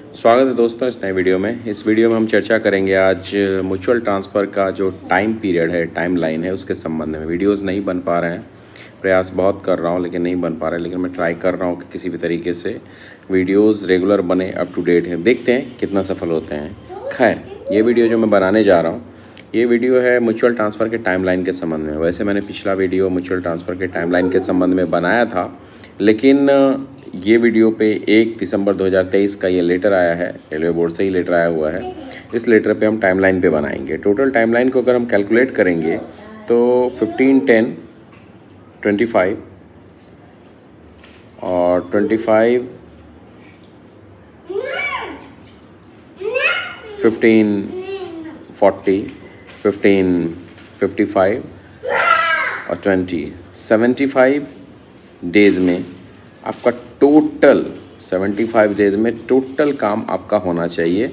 स्वागत है दोस्तों इस नए वीडियो में। इस वीडियो में हम चर्चा करेंगे आज म्यूचुअल ट्रांसफ़र का जो टाइम पीरियड है, टाइम लाइन है, उसके संबंध में। वीडियोस नहीं बन पा रहे हैं, प्रयास बहुत कर रहा हूं लेकिन नहीं बन पा रहे, लेकिन मैं ट्राई कर रहा हूं कि किसी भी तरीके से वीडियोस रेगुलर बने, अप टू डेट है। देखते हैं कितना सफल होते हैं। खैर, ये वीडियो जो मैं बनाने जा रहा हूँ, ये वीडियो है म्यूचुअल ट्रांसफ़र के टाइमलाइन के संबंध में। वैसे मैंने पिछला वीडियो म्यूचुअल ट्रांसफ़र के टाइमलाइन के संबंध में बनाया था, लेकिन ये वीडियो पे 1 दिसंबर 2023 का ये लेटर आया है, रेलवे बोर्ड से ही लेटर आया हुआ है। इस लेटर पे हम टाइमलाइन पे बनाएंगे। टोटल टाइमलाइन को अगर हम कैलकुलेट करेंगे तो 15, 10, 25 और 25, 15, 40, 15, 55 और 20, 75 डेज़ में आपका टोटल 75 डेज़ में टोटल काम आपका होना चाहिए।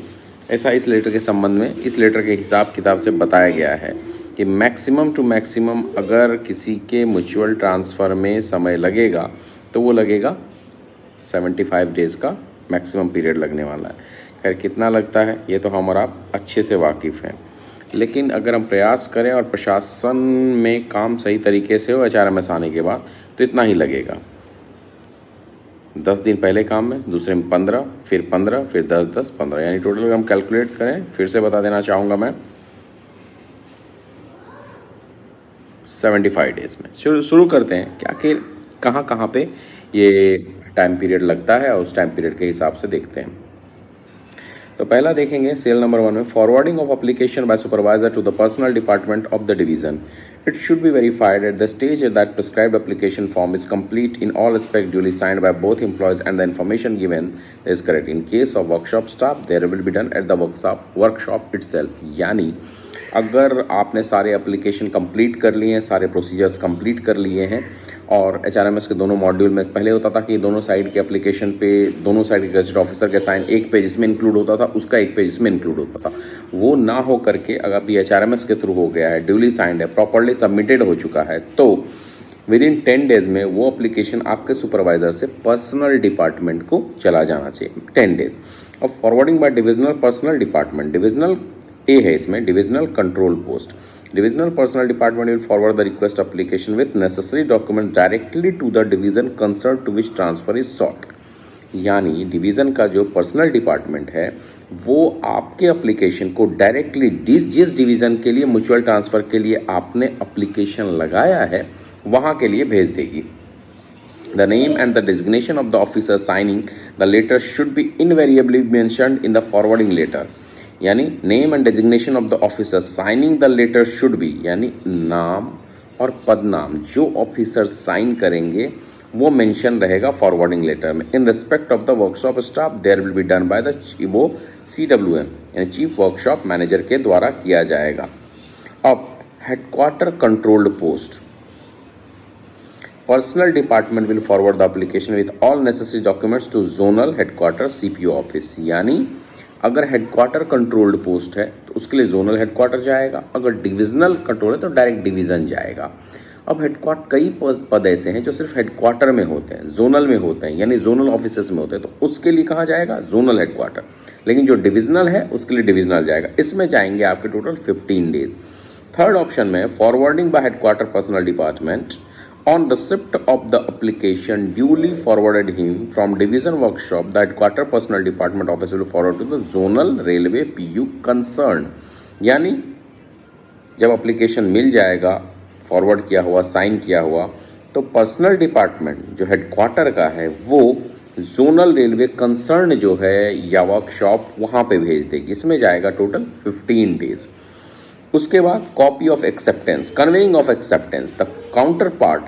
ऐसा इस लेटर के संबंध में, इस लेटर के हिसाब किताब से बताया गया है कि मैक्सिमम टू मैक्सिमम अगर किसी के म्यूचुअल ट्रांसफ़र में समय लगेगा तो वो लगेगा 75 डेज़ का मैक्सिमम पीरियड लगने वाला है। खैर, कितना लगता है ये तो हम और आप अच्छे से वाकिफ़ हैं, लेकिन अगर हम प्रयास करें और प्रशासन में काम सही तरीके से हो HRMS आने के बाद तो इतना ही लगेगा। 10 दिन पहले काम में, दूसरे में 15, फिर 15, फिर 10, 10, 15, यानी टोटल अगर हम कैलकुलेट करें, फिर से बता देना चाहूँगा मैं, 75 डेज़ में। शुरू करते हैं कि आखिर कहाँ कहाँ पे ये टाइम पीरियड लगता है और उस टाइम पीरियड के हिसाब से देखते हैं। तो पहला देखेंगे सेल नंबर 1 में, forwarding of application by supervisor to the personal department of the division. It should be verified at the stage that prescribed application form is complete in all aspect duly signed by both employees and the information given is correct. In case of workshop staff there will be done at the workshop itself. यानी अगर आपने सारे application complete कर लिए हैं, सारे procedures complete कर लिए हैं, और HRMS के दोनों मॉड्यूल में पहले होता था कि दोनों साइड के एप्लीकेशन पे दोनों साइड के गजेट ऑफिसर के साइन एक पेज इसमें इंक्लूड होता था, उसका एक पेज इसमें इंक्लूड होता था। वो ना हो करके अगर अभी HRMS के थ्रू हो गया है, ड्यूली साइंड है, प्रॉपरली सबमिटेड हो चुका है, तो विद इन 10 डेज़ में वो एप्लीकेशन आपके सुपरवाइजर से पर्सनल डिपार्टमेंट को चला जाना चाहिए। 10 डेज़। और forwarding by divisional personnel department, divisional A है इसमें, divisional control post. Divisional personnel department will forward the request application with necessary document directly to the division concern to which transfer is sought. यानी division का जो personal department है वो आपके application को directly जिस डिवीज़न के लिए म्यूचुअल ट्रांसफ़र के लिए आपने एप्लीकेशन लगाया है वहाँ के लिए भेज देगी। The name and the designation of the officer signing the letter should be invariably mentioned in the forwarding letter. यानी name and designation of the officer signing the letter should be, यानी नाम और पदनाम जो ऑफिसर साइन करेंगे वो mention रहेगा forwarding letter में। In respect of the workshop staff there will be done by the वो CWM यानी चीफ वर्कशॉप मैनेजर के द्वारा किया जाएगा। अब headquarter controlled post, personal department will forward the application with all necessary documents to zonal headquarter CPO office. यानी अगर headquarter controlled post है तो उसके लिए जोनल हेडक्वार्टर जाएगा, अगर डिविजनल कंट्रोल है तो डायरेक्ट डिवीज़न जाएगा। अब हेडक्वार्टर, कई पद ऐसे हैं जो सिर्फ हेडक्वार्टर में होते हैं, जोनल में होते हैं, यानी जोनल ऑफिसेस में होते हैं, तो उसके लिए कहाँ जाएगा? Zonal headquarter. लेकिन जो डिविजनल है उसके लिए डिविजनल जाएगा। इसमें जाएंगे आपके टोटल 15 डेज। थर्ड ऑप्शन में, forwarding by headquarter personal department on receipt of the application duly forwarded him from division workshop, the headquarter personal department office will forward to the zonal railway PU concerned। यानी जब application मिल जाएगा forward किया हुआ, sign किया हुआ, तो personal department जो headquarter का है वो जोनल रेलवे कंसर्न जो है या वर्कशॉप वहाँ पे भेज देगी। इसमें जाएगा टोटल 15 डेज। उसके बाद copy of acceptance, conveying of acceptance, the counter part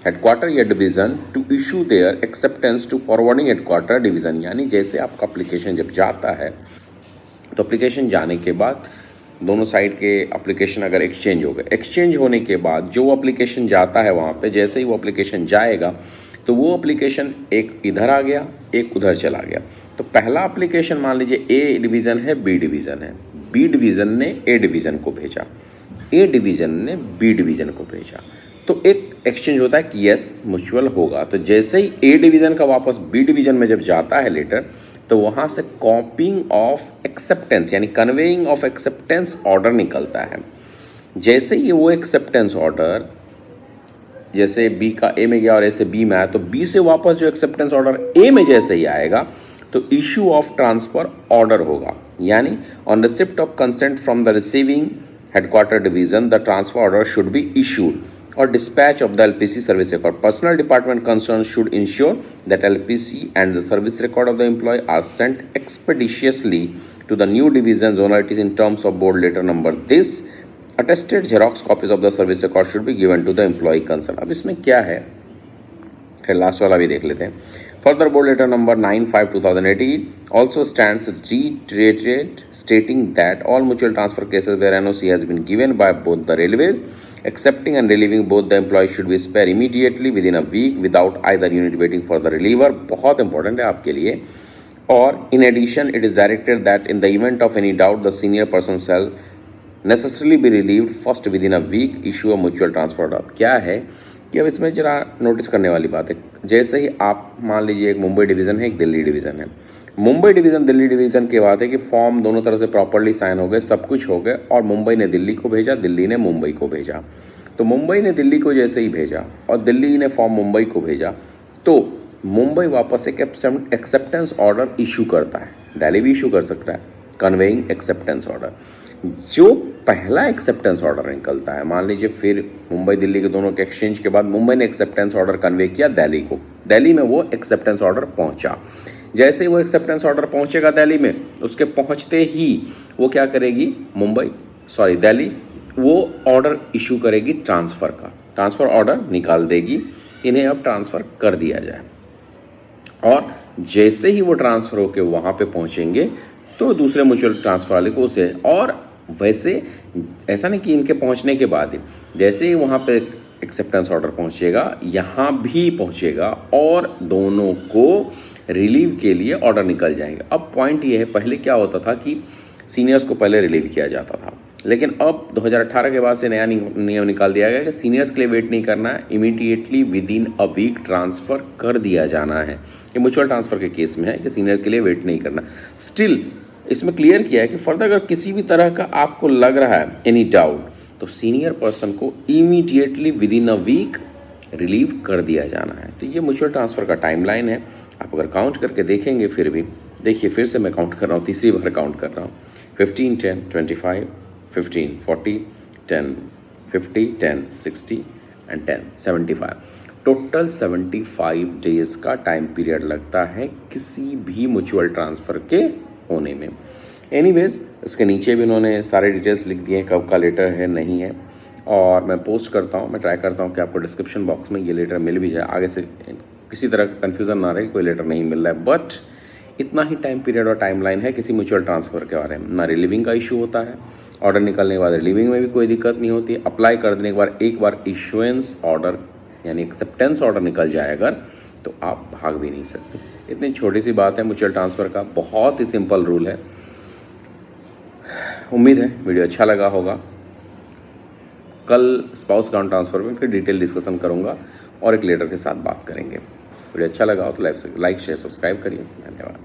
headquarter या division to issue their acceptance to forwarding headquarter division. यानी जैसे आपका एप्लीकेशन जब जाता है तो एप्लीकेशन जाने के बाद दोनों साइड के एप्लीकेशन अगर एक्सचेंज हो गए, एक्सचेंज होने के बाद जो एप्लीकेशन जाता है वहाँ पे, जैसे ही वो एप्लीकेशन जाएगा तो वो एप्लीकेशन एक इधर आ गया, एक उधर चला गया। तो पहला एप्लीकेशन मान लीजिए A डिवीज़न है, B डिवीज़न है, B डिवीज़न ने A डिवीज़न को भेजा, A डिवीज़न ने B डिवीज़न को भेजा, तो एक एक्सचेंज होता है कि यस म्यूचुअल होगा। तो जैसे ही A डिवीज़न का वापस B डिवीज़न में जब जाता है लेटर, तो वहाँ से कॉपिंग ऑफ एक्सेप्टेंस यानी कन्वेइंग ऑफ एक्सेप्टेंस ऑर्डर निकलता है। जैसे ही वो एक्सेप्टेंस ऑर्डर जैसे बी का ए में गया और ए से बी में आया, तो बी से वापस जो एक्सेप्टेंस ऑर्डर ए में जैसे ही आएगा तो इशू ऑफ ट्रांसफर ऑर्डर होगा, यानी on receipt of consent from the receiving headquarter division the transfer order should be issued or dispatch of the LPC service record. Personal department concerned should ensure that LPC and the service record of the employee are sent expeditiously to the new division zonalities in terms of board letter number. This attested xerox copies of the service record should be given to the employee concerned. अब इसमें क्या है, फिर last वाला भी देख लेते हैं। Further, board letter number 95/2018 also stands reiterated stating that all mutual transfer cases where NOC has been given by both the railways, accepting and relieving both the employees should be spared immediately within a week without either unit waiting for the reliever. बहुत important है आपके लिए। और in addition, it is directed that in the event of any doubt, the senior person shall necessarily be relieved first within a week issue of mutual transfer order। क्या है कि अब इसमें जरा नोटिस करने वाली बात है। जैसे ही आप मान लीजिए एक मुंबई डिवीज़न है, एक दिल्ली डिवीज़न है। मुंबई डिवीज़न दिल्ली डिवीज़न की बात है कि फॉर्म दोनों तरफ से प्रॉपर्ली साइन हो गए, सब कुछ हो गए, और मुंबई ने दिल्ली को भेजा, दिल्ली ने मुंबई को भेजा। तो मुंबई ने दिल्ली को जैसे ही भेजा और दिल्ली ने फॉर्म मुंबई को भेजा, तो मुंबई वापस एक एक्सेप्टेंस ऑर्डर इशू करता है। दिल्ली भी इशू कर सकता है कन्वेइंग एक्सेप्टेंस ऑर्डर। जो पहला एक्सेप्टेंस ऑर्डर निकलता है, मान लीजिए फिर मुंबई दिल्ली के दोनों के एक्सचेंज के बाद मुंबई ने एक्सेप्टेंस ऑर्डर कन्वे किया दिल्ली को, दिल्ली में वो एक्सेप्टेंस ऑर्डर पहुंचा। जैसे ही वो एक्सेप्टेंस ऑर्डर पहुंचेगा दिल्ली में, उसके पहुंचते ही वो क्या करेगी, दिल्ली वो ऑर्डर इशू करेगी ट्रांसफ़र का, ट्रांसफ़र ऑर्डर निकाल देगी, इन्हें अब ट्रांसफ़र कर दिया जाए। और जैसे ही वो ट्रांसफ़र होकर वहाँ पे पहुँचेंगे तो दूसरे म्यूचुअल ट्रांसफ़र वाले को उसे, और वैसे ऐसा नहीं कि इनके पहुंचने के बाद ही, जैसे ही वहाँ पे एक्सेप्टेंस ऑर्डर पहुंचेगा यहाँ भी पहुंचेगा और दोनों को रिलीव के लिए ऑर्डर निकल जाएंगे। अब पॉइंट ये है, पहले क्या होता था कि सीनियर्स को पहले रिलीव किया जाता था, लेकिन अब 2018 के बाद से नया नियम निकाल दिया गया कि सीनियर्स के लिए वेट नहीं करना है, immediately within a week transfer कर दिया जाना है। ये म्यूचुअल ट्रांसफ़र के केस में है कि सीनियर के लिए वेट नहीं करना। स्टिल इसमें क्लियर किया है कि फर्दर अगर किसी भी तरह का आपको लग रहा है एनी डाउट, तो सीनियर पर्सन को immediately within a week relieve कर दिया जाना है। तो ये म्यूचुअल ट्रांसफ़र का टाइमलाइन है। आप अगर काउंट करके देखेंगे, फिर भी देखिए, फिर से मैं काउंट कर रहा हूँ, तीसरी बार काउंट कर रहा हूँ। 15, 10, 25, 15, 40, 10, 50, 10, 60 एंड 10, 75। टोटल 75 डेज़ का टाइम पीरियड लगता है किसी भी म्यूचुअल ट्रांसफ़र के होने में। एनीवेज, इसके नीचे भी उन्होंने सारे डिटेल्स लिख दिए हैं, कब का लेटर है नहीं है, और मैं पोस्ट करता हूँ, मैं ट्राई करता हूँ कि आपको डिस्क्रिप्शन बॉक्स में ये लेटर मिल भी जाए, आगे से किसी तरह का कन्फ्यूज़न ना रहे, कोई लेटर नहीं मिल रहा है। बट इतना ही टाइम पीरियड और टाइमलाइन है किसी म्यूचुअल ट्रांसफ़र के बारे में। ना रिलीविंग का इशू होता है, ऑर्डर निकलने के बाद रिलीविंग में भी कोई दिक्कत नहीं होती। अप्लाई कर देने के बाद एक बार इशुएंस ऑर्डर यानी एक्सेप्टेंस ऑर्डर निकल जाए अगर, तो आप भाग भी नहीं सकते। इतनी छोटी सी बात है म्यूचुअल ट्रांसफ़र का, बहुत ही सिंपल रूल है। उम्मीद है वीडियो अच्छा लगा होगा। कल स्पाउस अकाउंट ट्रांसफ़र में फिर डिटेल डिस्कशन करूँगा और एक लेटर के साथ बात करेंगे। वीडियो अच्छा लगा हो तो लाइक शेयर सब्सक्राइब करिए। धन्यवाद।